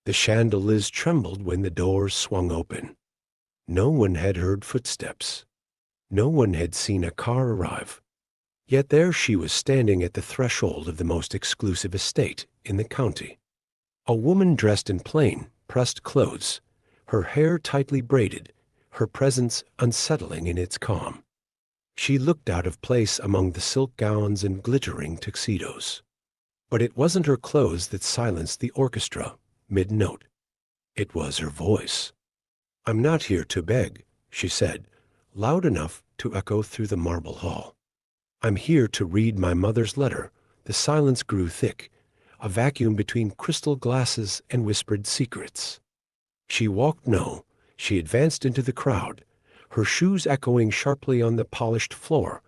The chandeliers trembled when the doors swung open. No one had heard footsteps. No one had seen a car arrive. Yet there she was standing at the threshold of the most exclusive estate in the county. A woman dressed in plain, pressed clothes, her hair tightly braided, her presence unsettling in its calm. She looked out of place among the silk gowns and glittering tuxedos. But it wasn't her clothes that silenced the orchestra, mid-note. It was her voice. "I'm not here to beg," she said, loud enough to echo through the marble hall. "I'm here to read my mother's letter." The silence grew thick, a vacuum between crystal glasses and whispered secrets. She she advanced into the crowd, her shoes echoing sharply on the polished floor,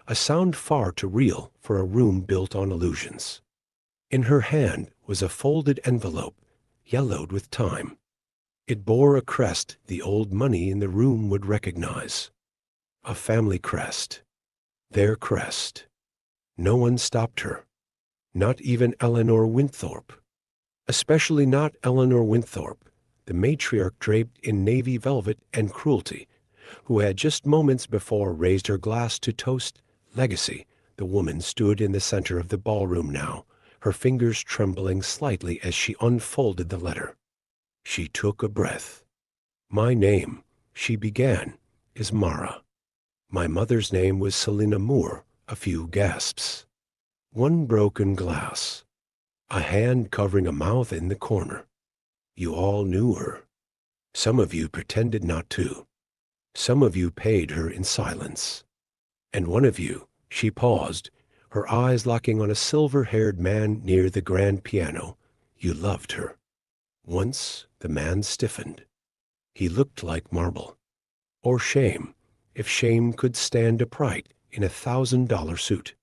a sound far too real for a room built on illusions. In her hand was a folded envelope, yellowed with time. It bore a crest the old money in the room would recognize. A family crest. Their crest. No one stopped her. Not even Eleanor Winthrop. Especially not Eleanor Winthrop, the matriarch draped in navy velvet and cruelty, who had just moments before raised her glass to toast legacy. The woman stood in the center of the ballroom now, her fingers trembling slightly as she unfolded the letter. She took a breath. "My name," she began, "is Mara. My mother's name was Selina Moore." A few gasps. One broken glass. A hand covering a mouth in the corner. "You all knew her. Some of you pretended not to. Some of you paid her in silence. And one of you," she paused, her eyes locking on a silver-haired man near the grand piano, "you loved her." Once the man stiffened. He looked like marble. Or shame, if shame could stand upright in $1,000 suit.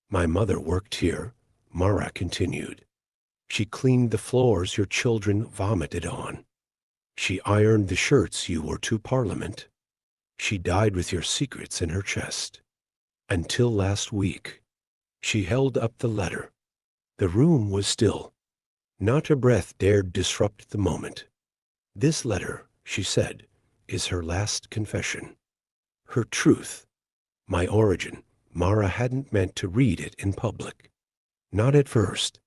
"My mother worked here," Mara continued. "She cleaned the floors your children vomited on. She ironed the shirts you wore to Parliament. She died with your secrets in her chest. Until last week." She held up the letter. The room was still. Not a breath dared disrupt the moment. "This letter," she said, "is her last confession. Her truth. My origin." Mara hadn't meant to read it in public. Not at first.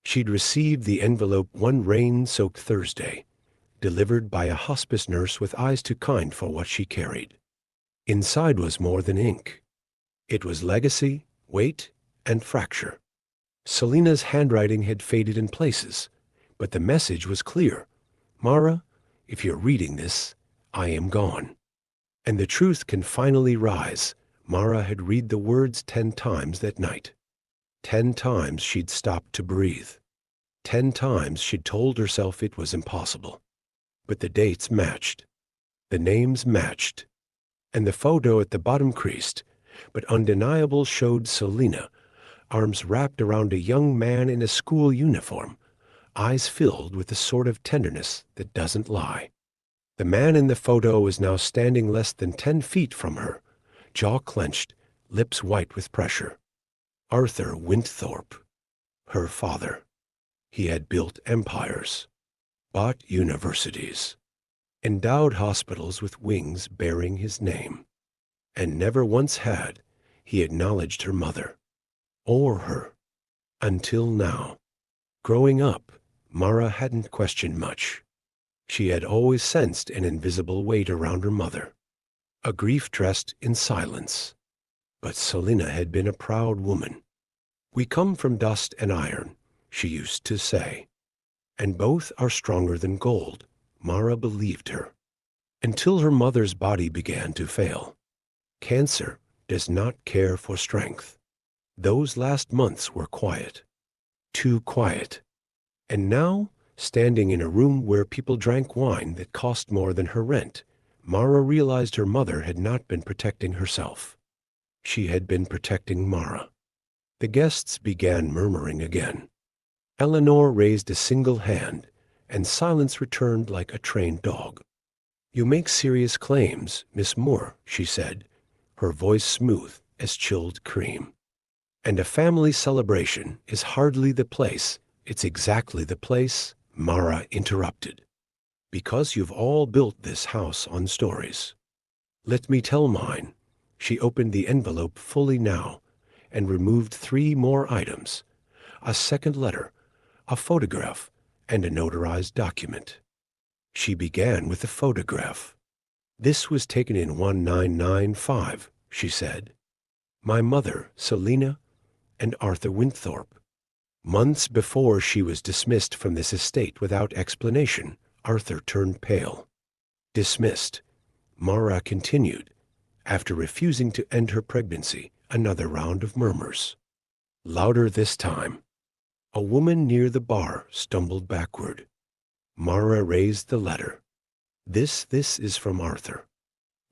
She'd received the envelope one rain-soaked Thursday, delivered by a hospice nurse with eyes too kind for what she carried. Inside was more than ink. It was legacy, weight, and fracture. Selina's handwriting had faded in places, but the message was clear. "Mara, if you're reading this, I am gone." And the truth can finally rise. Mara had read the words 10 times that night. 10 times she'd stopped to breathe. 10 times she'd told herself it was impossible. But the dates matched. The names matched. And the photo at the bottom creased, but undeniable, showed Selina, arms wrapped around a young man in a school uniform, eyes filled with the sort of tenderness that doesn't lie. The man in the photo was now standing less than 10 feet from her, jaw clenched, lips white with pressure. Arthur Winthrop, her father. He had built empires, bought universities, endowed hospitals with wings bearing his name, and never once had he acknowledged her mother, or her, until now. Growing up, Mara hadn't questioned much. She had always sensed an invisible weight around her mother, a grief dressed in silence. But Selina had been a proud woman. "We come from dust and iron," she used to say. "And both are stronger than gold." Mara believed her. Until her mother's body began to fail. Cancer does not care for strength. Those last months were quiet. Too quiet. And now, standing in a room where people drank wine that cost more than her rent, Mara realized her mother had not been protecting herself. She had been protecting Mara. The guests began murmuring again. Eleanor raised a single hand, and silence returned like a trained dog. "You make serious claims, Miss Moore," she said, her voice smooth as chilled cream. "And a family celebration is hardly the place." "It's exactly the place," Mara interrupted. Because you've all built this house on stories. Let me tell mine. She opened the envelope fully now and removed 3 more items: a second letter, a photograph, and a notarized document. She began with the photograph. This was taken in 1995, she said. My mother, Selina, and Arthur Winthorpe. Months before she was dismissed from this estate without explanation, Arthur turned pale. Dismissed, Mara continued, after refusing to end her pregnancy. Another round of murmurs. Louder this time. A woman near the bar stumbled backward. Mara raised the letter. This is from Arthur.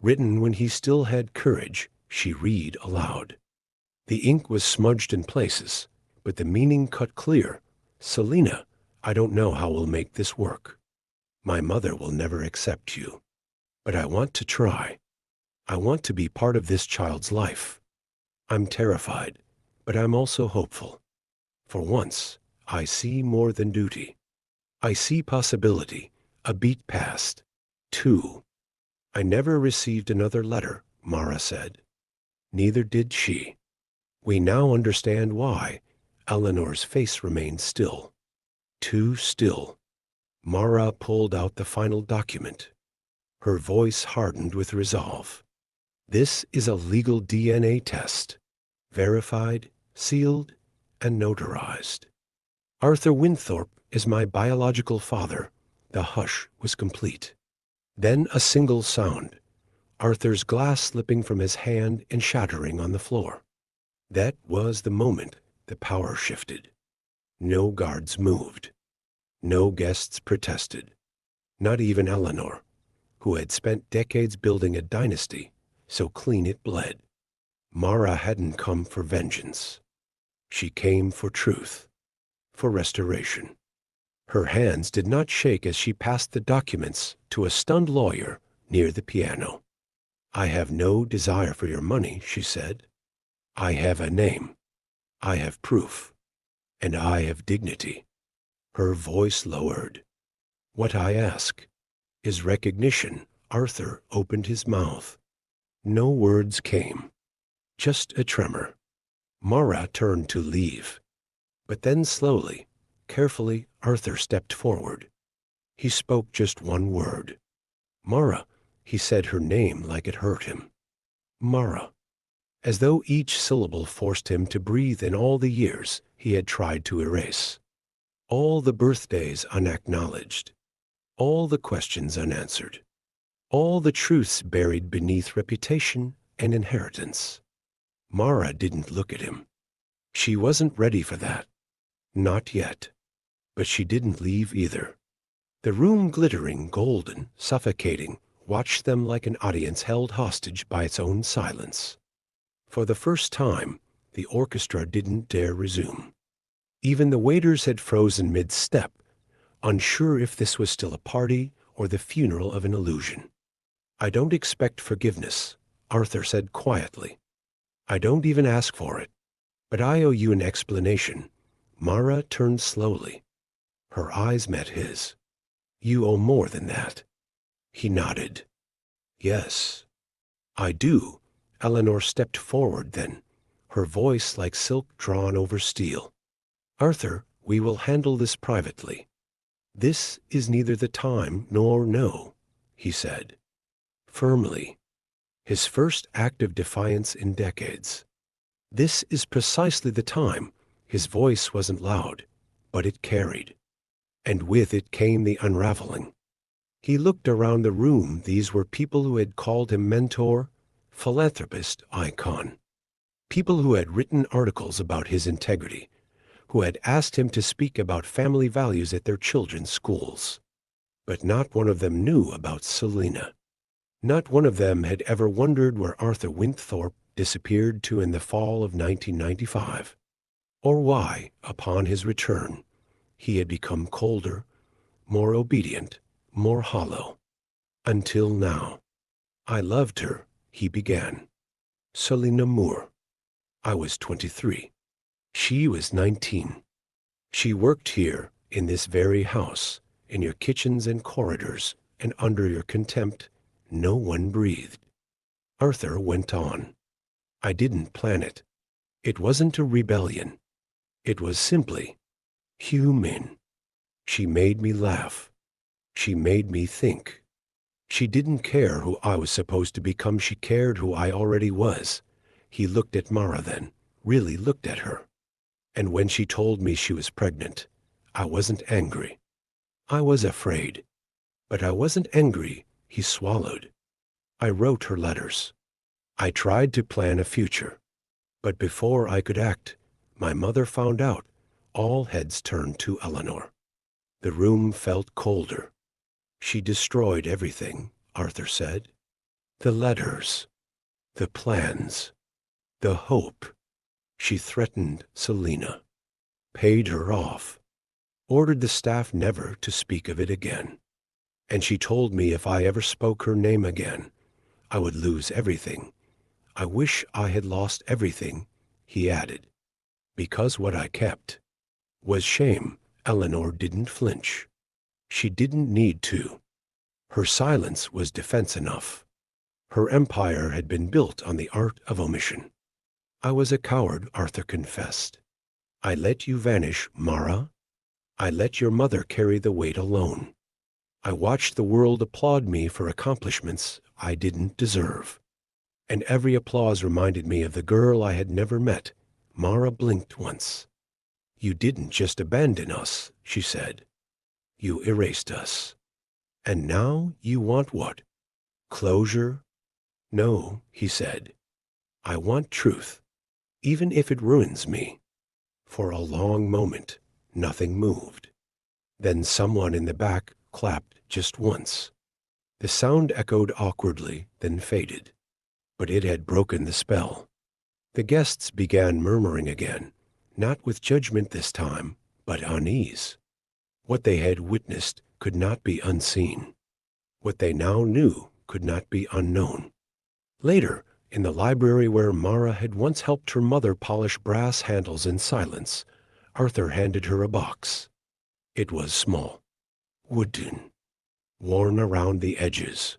Written when he still had courage, she read aloud. The ink was smudged in places, but the meaning cut clear. Selina, I don't know how we'll make this work. My mother will never accept you. But I want to try. I want to be part of this child's life. I'm terrified, but I'm also hopeful. For once, I see more than duty. I see possibility, a beat past. 2. I never received another letter, Mara said. Neither did she. We now understand why. Eleanor's face remained still. Too still. Mara pulled out the final document. Her voice hardened with resolve. This is a legal DNA test. Verified, sealed, and notarized. Arthur Winthorpe is my biological father. The hush was complete. Then a single sound. Arthur's glass slipping from his hand and shattering on the floor. That was the moment the power shifted. No guards moved. No guests protested. Not even Eleanor, who had spent decades building a dynasty so clean it bled. Mara hadn't come for vengeance. She came for truth, for restoration. Her hands did not shake as she passed the documents to a stunned lawyer near the piano. I have no desire for your money, she said. I have a name. I have proof. And I have dignity. Her voice lowered. What I ask is recognition. Arthur opened his mouth. No words came. Just a tremor. Mara turned to leave. But then slowly, carefully, Arthur stepped forward. He spoke just one word. Mara, he said her name like it hurt him. Mara. As though each syllable forced him to breathe in all the years he had tried to erase. All the birthdays unacknowledged. All the questions unanswered. All the truths buried beneath reputation and inheritance. Mara didn't look at him. She wasn't ready for that. Not yet. But she didn't leave either. The room, glittering, golden, suffocating, watched them like an audience held hostage by its own silence. For the first time, the orchestra didn't dare resume. Even the waiters had frozen mid-step, unsure if this was still a party or the funeral of an illusion. I don't expect forgiveness, Arthur said quietly. I don't even ask for it. But I owe you an explanation. Mara turned slowly. Her eyes met his. You owe more than that. He nodded. Yes, I do. Eleanor stepped forward then, her voice like silk drawn over steel. Arthur, we will handle this privately. This is neither the time nor no, he said. Firmly. His first act of defiance in decades. This is precisely the time. His voice wasn't loud, but it carried. And with it came the unraveling. He looked around the room. These were people who had called him mentor, philanthropist, icon. People who had written articles about his integrity, who had asked him to speak about family values at their children's schools. But not one of them knew about Selina. Not one of them had ever wondered where Arthur Winthorpe disappeared to in the fall of 1995, or why, upon his return, he had become colder, more obedient, more hollow. Until now. I loved her, he began. Selina Moore. I was 23. She was 19. She worked here, in this very house, in your kitchens and corridors, and under your contempt, no one breathed. Arthur went on. I didn't plan it. It wasn't a rebellion. It was simply human. She made me laugh. She made me think. She didn't care who I was supposed to become. She cared who I already was. He looked at Mara then, really looked at her. And when she told me she was pregnant, I wasn't angry. I was afraid. But I wasn't angry. He swallowed. I wrote her letters. I tried to plan a future. But before I could act, my mother found out. All heads turned to Eleanor. The room felt colder. She destroyed everything, Arthur said. The letters, the plans, the hope. She threatened Selina, paid her off, ordered the staff never to speak of it again. And she told me if I ever spoke her name again, I would lose everything. I wish I had lost everything, he added, because what I kept was shame. Eleanor didn't flinch. She didn't need to. Her silence was defense enough. Her empire had been built on the art of omission. I was a coward, Arthur confessed. I let you vanish, Mara. I let your mother carry the weight alone. I watched the world applaud me for accomplishments I didn't deserve. And every applause reminded me of the girl I had never met. Mara blinked once. You didn't just abandon us, she said. You erased us. And now you want what? Closure? No, he said. I want truth, even if it ruins me. For a long moment, nothing moved. Then someone in the back clapped just once. The sound echoed awkwardly, then faded. But it had broken the spell. The guests began murmuring again, not with judgment this time, but unease. What they had witnessed could not be unseen. What they now knew could not be unknown. Later, in the library where Mara had once helped her mother polish brass handles in silence, Arthur handed her a box. It was small, wooden, worn around the edges.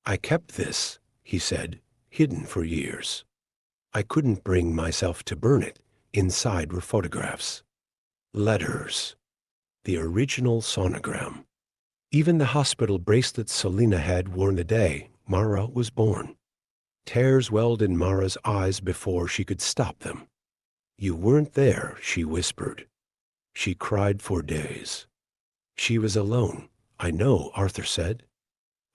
I kept this, he said, hidden for years. I couldn't bring myself to burn it. Inside were photographs, letters, the original sonogram. Even the hospital bracelets Selina had worn the day Mara was born. Tears welled in Mara's eyes before she could stop them. You weren't there, she whispered. She cried for days. She was alone. I know, Arthur said.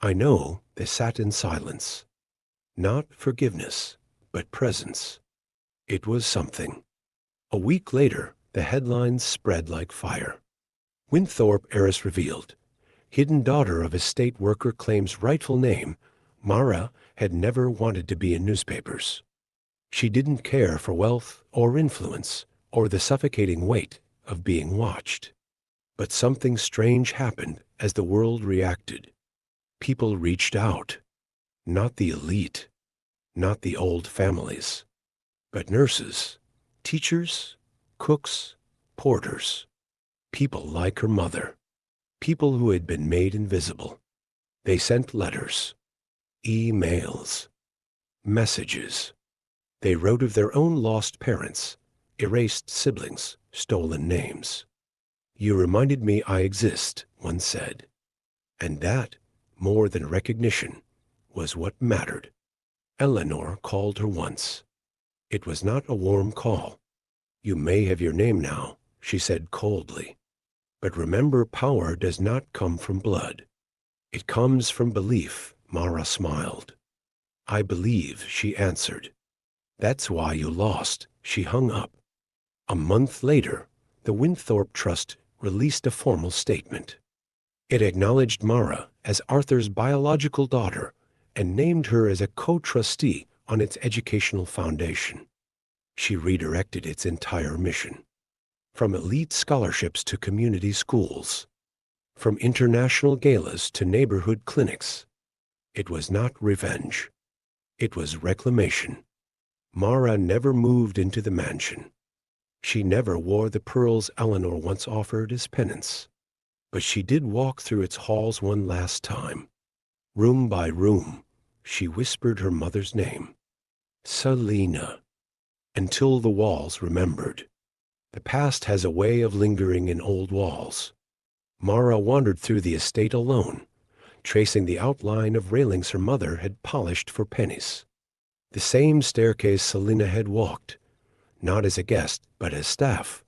I know. They sat in silence. Not forgiveness, but presence. It was something. A week later, the headlines spread like fire. Winthorpe heiress revealed. Hidden daughter of estate worker claims rightful name. Mara had never wanted to be in newspapers. She didn't care for wealth or influence or the suffocating weight of being watched. But something strange happened as the world reacted. People reached out. Not the elite, not the old families, but nurses, teachers, cooks, porters, people like her mother, people who had been made invisible. They sent letters, emails, messages. They wrote of their own lost parents, erased siblings, stolen names. You reminded me I exist, one said. And that, more than recognition, was what mattered. Eleanor called her once. It was not a warm call. You may have your name now, she said coldly. But remember, power does not come from blood. It comes from belief, Mara smiled. I believe, she answered. That's why you lost, she hung up. A month later, the Winthorpe Trust released a formal statement. It acknowledged Mara as Arthur's biological daughter and named her as a co-trustee on its educational foundation. She redirected its entire mission. From elite scholarships to community schools, from international galas to neighborhood clinics. It was not revenge. It was reclamation. Mara never moved into the mansion. She never wore the pearls Eleanor once offered as penance. But she did walk through its halls one last time. Room by room, she whispered her mother's name, Selina, until the walls remembered. The past has a way of lingering in old walls. Mara wandered through the estate alone, tracing the outline of railings her mother had polished for pennies. The same staircase Selina had walked, not as a guest, but as staff,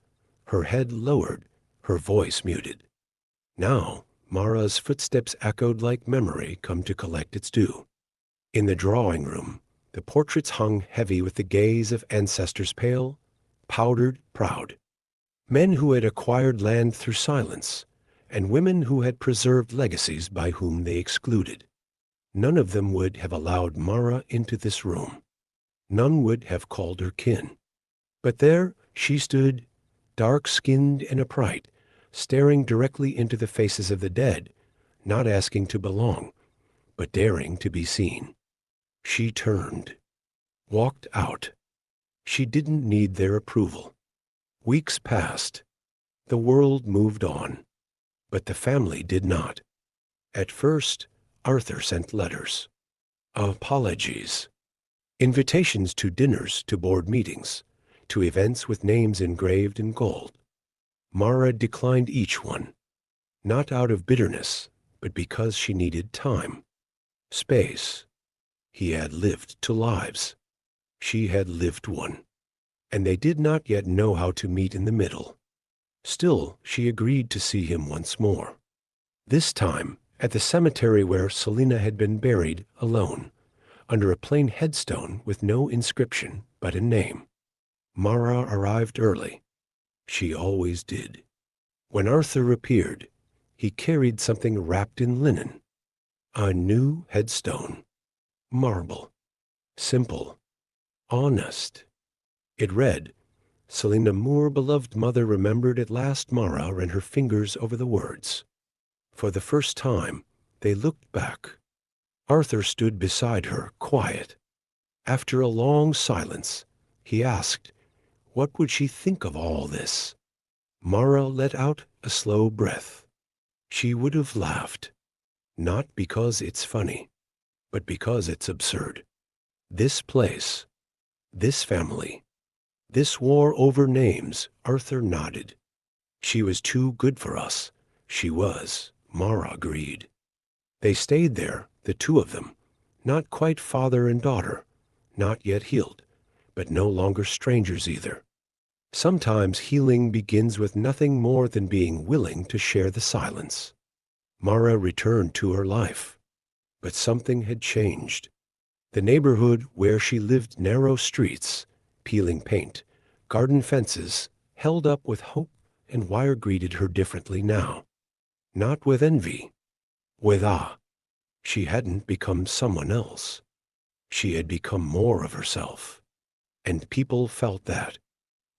her head lowered, her voice muted. Now, Mara's footsteps echoed like memory come to collect its due. In the drawing room, the portraits hung heavy with the gaze of ancestors pale, powdered, proud. Men who had acquired land through silence, and women who had preserved legacies by whom they excluded. None of them would have allowed Mara into this room. None would have called her kin. But there she stood, dark-skinned and upright, staring directly into the faces of the dead, not asking to belong, but daring to be seen. She turned, walked out. She didn't need their approval. Weeks passed. The world moved on, but the family did not. At first, Arthur sent letters, apologies, invitations to dinners, to board meetings, to events with names engraved in gold. Mara declined each one, not out of bitterness, but because she needed time, space. He had lived 2 lives. She had lived one, and they did not yet know how to meet in the middle. Still, she agreed to see him once more. This time, at the cemetery where Selina had been buried alone, under a plain headstone with no inscription but a name. Mara arrived early. She always did. When Arthur appeared, he carried something wrapped in linen. A new headstone. Marble. Simple. Honest. It read, Selina Moore, beloved mother, remembered at last. Mara ran her fingers over the words. For the first time, they looked back. Arthur stood beside her, quiet. After a long silence, he asked, what would she think of all this? Mara let out a slow breath. She would have laughed, not because it's funny, but because it's absurd. This place, this family, this war over names. Arthur nodded. She was too good for us. She was, Mara agreed. They stayed there, the 2 of them, not quite father and daughter, not yet healed, but no longer strangers either. Sometimes healing begins with nothing more than being willing to share the silence. Mara returned to her life, but something had changed. The neighborhood where she lived, narrow streets, peeling paint, garden fences, held up with hope and wire, greeted her differently now. Not with envy, with awe. She hadn't become someone else. She had become more of herself. And people felt that.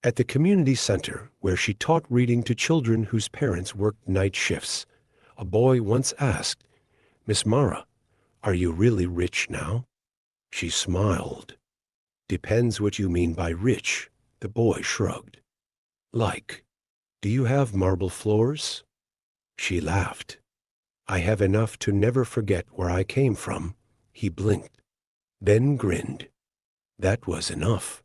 At the community center, where she taught reading to children whose parents worked night shifts, a boy once asked, Miss Mara, are you really rich now? She smiled. Depends what you mean by rich, the boy shrugged. Like, do you have marble floors? She laughed. I have enough to never forget where I came from. He blinked, then grinned. That was enough.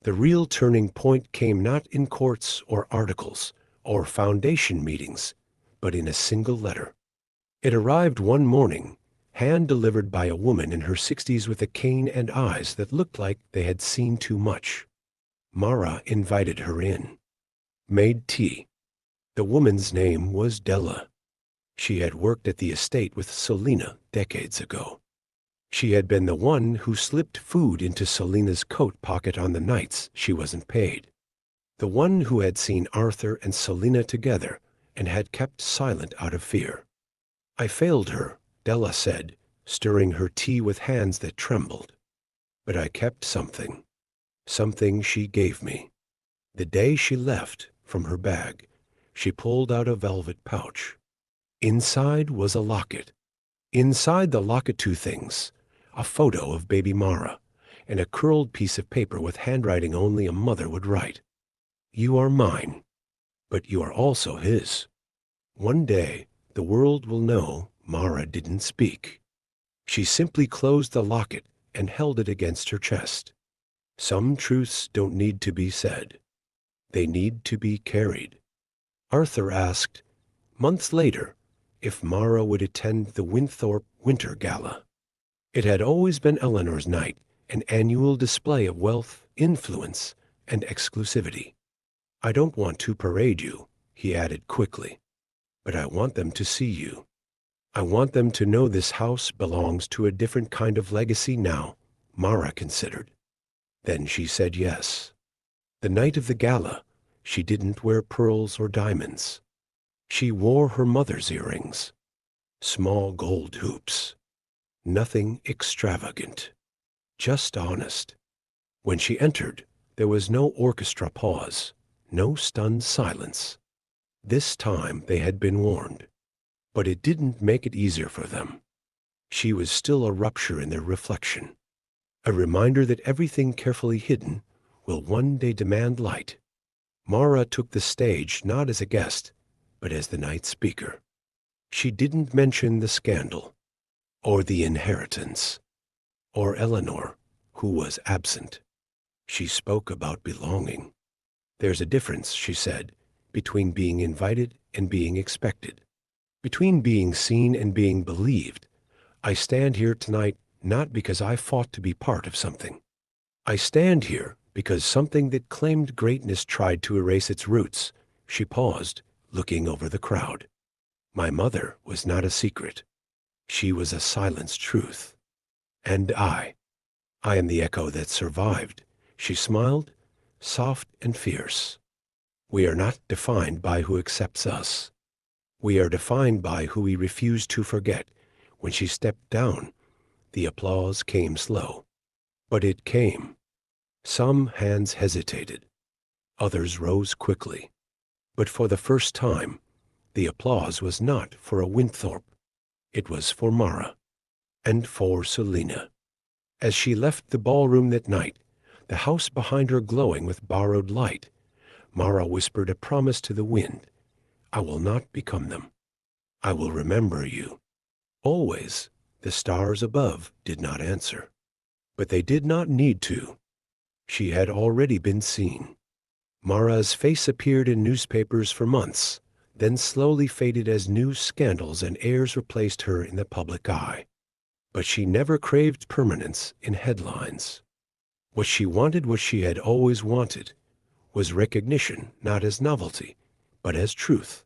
The real turning point came not in courts or articles or foundation meetings, but in a single letter. It arrived one morning, hand-delivered by a woman in her 60s with a cane and eyes that looked like they had seen too much. Mara invited her in. Made tea. The woman's name was Della. She had worked at the estate with Selina decades ago. She had been the one who slipped food into Selina's coat pocket on the nights she wasn't paid. The one who had seen Arthur and Selina together and had kept silent out of fear. I failed her, Della said, stirring her tea with hands that trembled. But I kept something. Something she gave me. The day she left, from her bag, she pulled out a velvet pouch. Inside was a locket. Inside the locket 2 things. A photo of baby Mara, and a curled piece of paper with handwriting only a mother would write. You are mine, but you are also his. One day, the world will know Mara didn't speak. She simply closed the locket and held it against her chest. Some truths don't need to be said. They need to be carried. Arthur asked, months later, if Mara would attend the Winthorpe Winter Gala. It had always been Eleanor's night, an annual display of wealth, influence, and exclusivity. I don't want to parade you, he added quickly, but I want them to see you. I want them to know this house belongs to a different kind of legacy now, Mara considered. Then she said yes. The night of the gala, she didn't wear pearls or diamonds. She wore her mother's earrings, small gold hoops. Nothing extravagant, just honest. When she entered, there was no orchestra pause, no stunned silence. This time they had been warned, but it didn't make it easier for them. She was still a rupture in their reflection, a reminder that everything carefully hidden will one day demand light. Mara took the stage not as a guest, but as the night's speaker. She didn't mention the scandal, or the inheritance, or Eleanor, who was absent. She spoke about belonging. There's a difference, she said, between being invited and being expected, between being seen and being believed. I stand here tonight not because I fought to be part of something. I stand here because something that claimed greatness tried to erase its roots. She paused, looking over the crowd. My mother was not a secret. She was a silenced truth. And I am the echo that survived. She smiled, soft and fierce. We are not defined by who accepts us. We are defined by who we refuse to forget. When she stepped down, the applause came slow. But it came. Some hands hesitated. Others rose quickly. But for the first time, the applause was not for a Winthorpe. It was for Mara, and for Selina. As she left the ballroom that night, the house behind her glowing with borrowed light, Mara whispered a promise to the wind. I will not become them. I will remember you. Always, the stars above did not answer. But they did not need to. She had already been seen. Mara's face appeared in newspapers for months, then slowly faded as news scandals and airs replaced her in the public eye. But she never craved permanence in headlines. What she wanted, what she had always wanted, was recognition not as novelty, but as truth.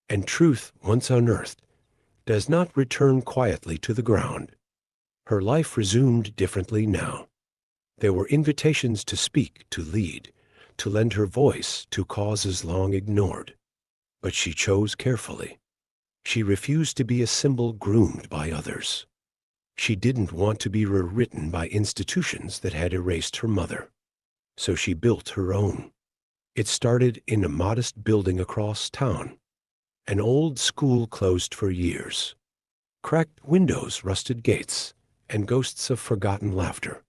And truth, once unearthed, does not return quietly to the ground. Her life resumed differently now. There were invitations to speak, to lead, to lend her voice to causes long ignored. But she chose carefully. She refused to be a symbol groomed by others. She didn't want to be rewritten by institutions that had erased her mother. So she built her own. It started in a modest building across town. An old school closed for years. Cracked windows, rusted gates, and ghosts of forgotten laughter.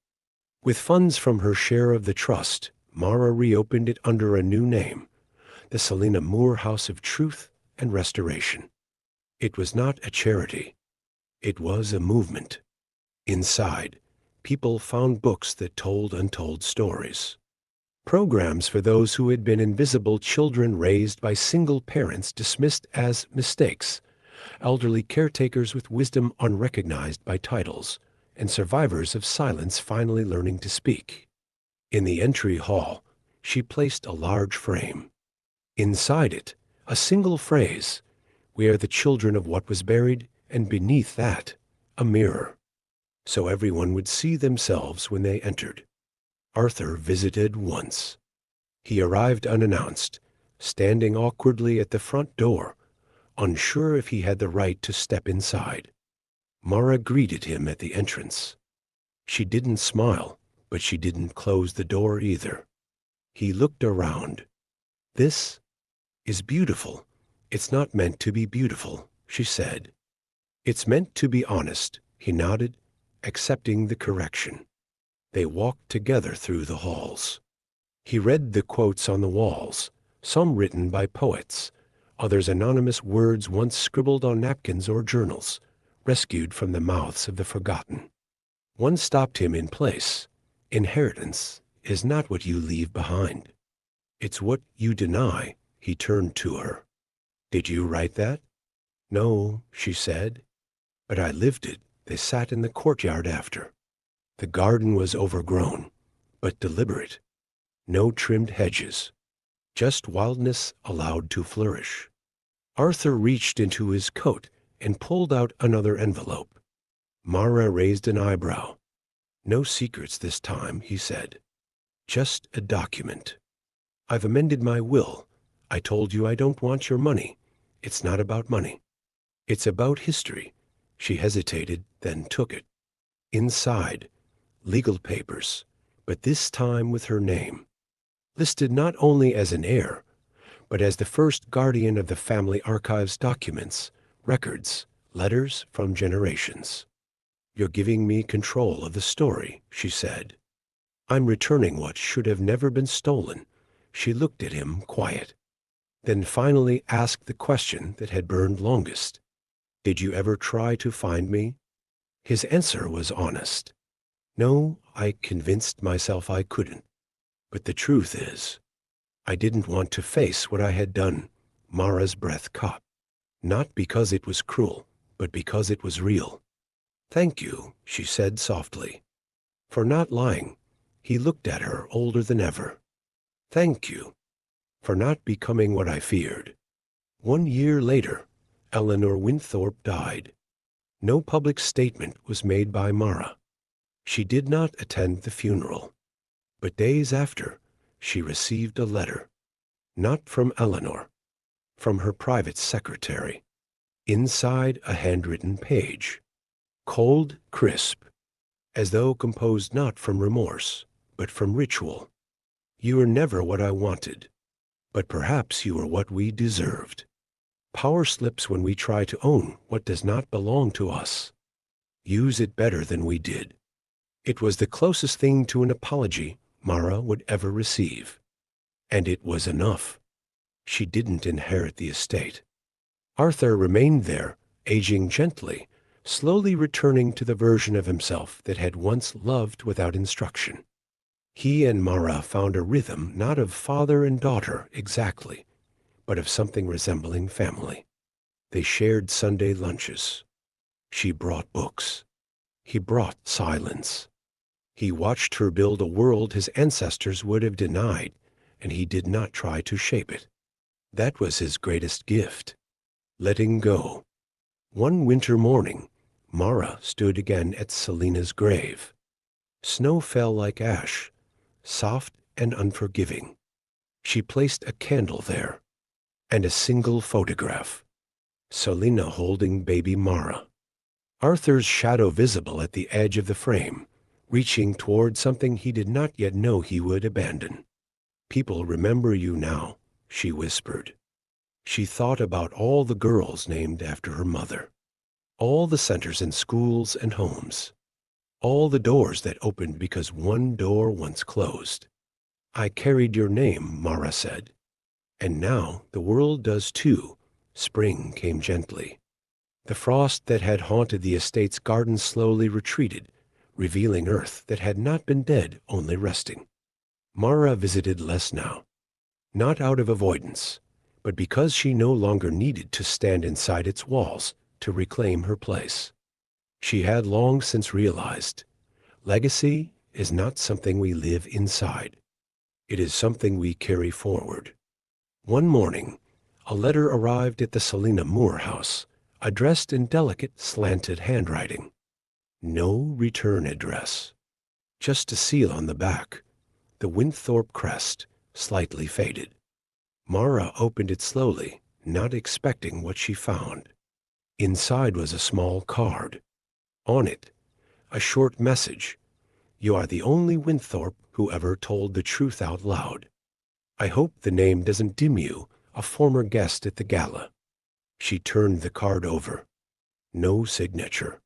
With funds from her share of the trust, Mara reopened it under a new name, the Selina Moore House of Truth and Restoration. It was not a charity. It was a movement. Inside, people found books that told untold stories. Programs for those who had been invisible, children raised by single parents dismissed as mistakes, elderly caretakers with wisdom unrecognized by titles, and survivors of silence finally learning to speak. In the entry hall, she placed a large frame. Inside it, a single phrase, "We are the children of what was buried," and beneath that, a mirror, so everyone would see themselves when they entered. Arthur visited once. He arrived unannounced, standing awkwardly at the front door, unsure if he had the right to step inside. Mara greeted him at the entrance. She didn't smile, but she didn't close the door either. He looked around. This is beautiful. It's not meant to be beautiful, she said. It's meant to be honest, he nodded, accepting the correction. They walked together through the halls. He read the quotes on the walls, some written by poets, others anonymous words once scribbled on napkins or journals, rescued from the mouths of the forgotten. One stopped him in place. Inheritance is not what you leave behind. It's what you deny. He turned to her. Did you write that? No, she said. But I lived it. They sat in the courtyard after. The garden was overgrown, but deliberate. No trimmed hedges. Just wildness allowed to flourish. Arthur reached into his coat and pulled out another envelope. Mara raised an eyebrow. No secrets this time, he said. Just a document. I've amended my will. I told you I don't want your money. It's not about money. It's about history. She hesitated, then took it. Inside, legal papers, but this time with her name. Listed not only as an heir, but as the first guardian of the family archives documents, records, letters from generations. You're giving me control of the story, she said. I'm returning what should have never been stolen. She looked at him, quiet. Then finally asked the question that had burned longest. Did you ever try to find me? His answer was honest. No, I convinced myself I couldn't. But the truth is, I didn't want to face what I had done. Mara's breath caught. Not because it was cruel, but because it was real. Thank you, she said softly. For not lying. He looked at her, older than ever. Thank you. For not becoming what I feared. 1 year later, Eleanor Winthorpe died. No public statement was made by Mara. She did not attend the funeral. But days after, she received a letter. Not from Eleanor. From her private secretary. Inside a handwritten page. Cold, crisp. As though composed not from remorse, but from ritual. You were never what I wanted. But perhaps you were what we deserved. Power slips when we try to own what does not belong to us. Use it better than we did. It was the closest thing to an apology Mara would ever receive. And it was enough. She didn't inherit the estate. Arthur remained there, aging gently, slowly returning to the version of himself that had once loved without instruction. He and Mara found a rhythm not of father and daughter exactly, but of something resembling family. They shared Sunday lunches. She brought books. He brought silence. He watched her build a world his ancestors would have denied, and he did not try to shape it. That was his greatest gift. Letting go. One winter morning, Mara stood again at Selina's grave. Snow fell like ash, soft and unforgiving. She placed a candle there, and a single photograph. Selina holding baby Mara. Arthur's shadow visible at the edge of the frame, reaching toward something he did not yet know he would abandon. People remember you now, she whispered. She thought about all the girls named after her mother. All the centers in schools and homes. All the doors that opened because one door once closed. I carried your name, Mara said. And now the world does too. Spring came gently. The frost that had haunted the estate's garden slowly retreated, revealing earth that had not been dead, only resting. Mara visited less now. Not out of avoidance, but because she no longer needed to stand inside its walls to reclaim her place. She had long since realized, legacy is not something we live inside. It is something we carry forward. One morning, a letter arrived at the Selina Moore house, addressed in delicate, slanted handwriting. No return address. Just a seal on the back, the Winthorpe crest, slightly faded. Mara opened it slowly, not expecting what she found. Inside was a small card. On it, a short message. You are the only Winthorpe who ever told the truth out loud. I hope the name doesn't dim you, a former guest at the Gala. She turned the card over. No signature.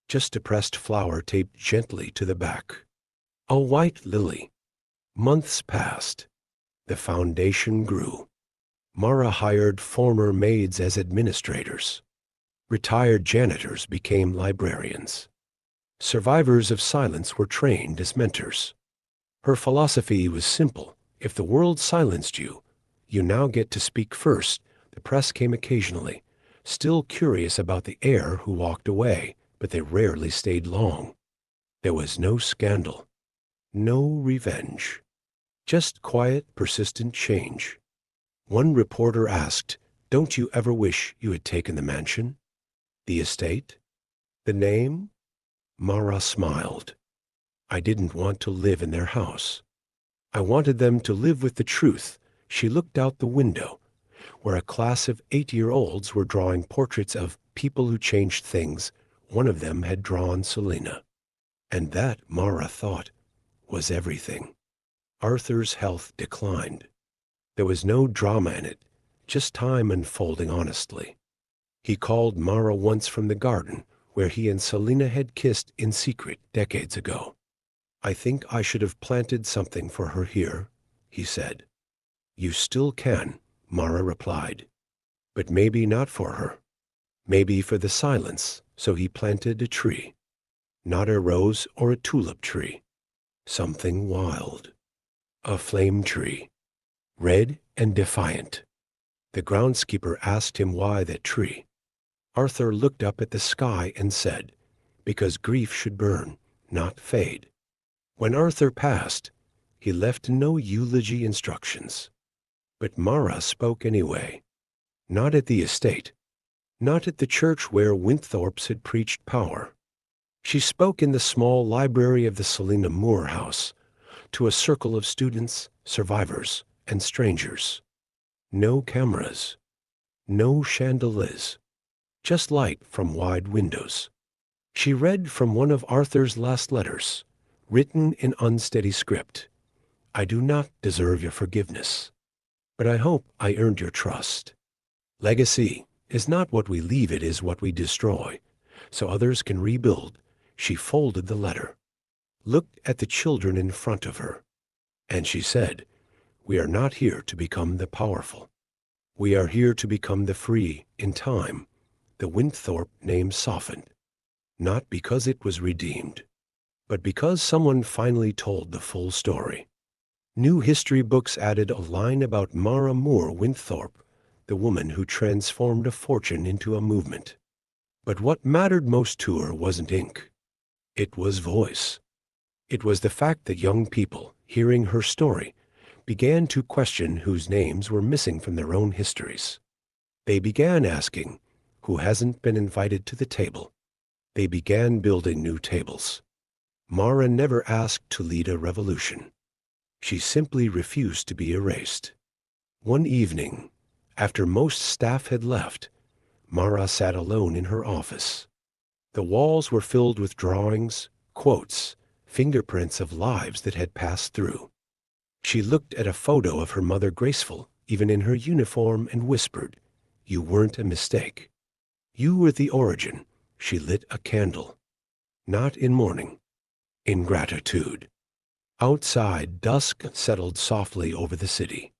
Just a pressed flower taped gently to the back. A white lily. Months passed. The foundation grew. Mara hired former maids as administrators. Retired janitors became librarians. Survivors of silence were trained as mentors. Her philosophy was simple. If the world silenced you, you now get to speak first. The press came occasionally, still curious about the heir who walked away, but they rarely stayed long. There was no scandal, no revenge, just quiet, persistent change. One reporter asked, "Don't you ever wish you had taken the mansion? The estate? The name?" Mara smiled. "I didn't want to live in their house. I wanted them to live with the truth." She looked out the window, where a class of 8-year-olds were drawing portraits of people who changed things. One of them had drawn Selina. And that, Mara thought, was everything. Arthur's health declined. There was no drama in it, just time unfolding honestly. He called Mara once from the garden, where he and Selina had kissed in secret decades ago. "I think I should have planted something for her here," he said. "You still can," Mara replied. "But maybe not for her. Maybe for the silence." So he planted a tree. Not a rose or a tulip tree. Something wild. A flame tree. Red and defiant. The groundskeeper asked him why that tree. Arthur looked up at the sky and said, "Because grief should burn, not fade." When Arthur passed, he left no eulogy instructions. But Mara spoke anyway. Not at the estate. Not at the church where Winthorpes had preached power. She spoke in the small library of the Selina Moore house, to a circle of students, survivors, and strangers. No cameras. No chandeliers. Just light from wide windows. She read from one of Arthur's last letters, written in unsteady script. "I do not deserve your forgiveness, but I hope I earned your trust. Legacy is not what we leave, it is what we destroy, so others can rebuild." She folded the letter, looked at the children in front of her, and she said, "We are not here to become the powerful. We are here to become the free." In time, the Winthorpe name softened, not because it was redeemed, but because someone finally told the full story. New history books added a line about Mara Moore Winthorpe, the woman who transformed a fortune into a movement. But what mattered most to her wasn't ink. It was voice. It was the fact that young people, hearing her story, began to question whose names were missing from their own histories. They began asking, who hasn't been invited to the table? They began building new tables. Mara never asked to lead a revolution. She simply refused to be erased. One evening, after most staff had left, Mara sat alone in her office. The walls were filled with drawings, quotes, fingerprints of lives that had passed through. She looked at a photo of her mother, graceful, even in her uniform, and whispered, "You weren't a mistake. You were the origin." She lit a candle. Not in mourning, in gratitude. Outside, dusk settled softly over the city.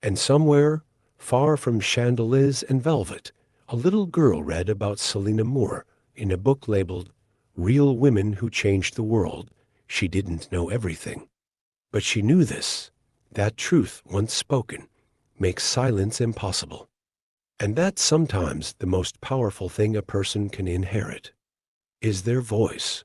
And somewhere, far from chandeliers and velvet, a little girl read about Selina Moore in a book labeled "Real Women Who Changed the World." She didn't know everything, but she knew this, that truth, once spoken, makes silence impossible. And that's sometimes the most powerful thing a person can inherit, is their voice.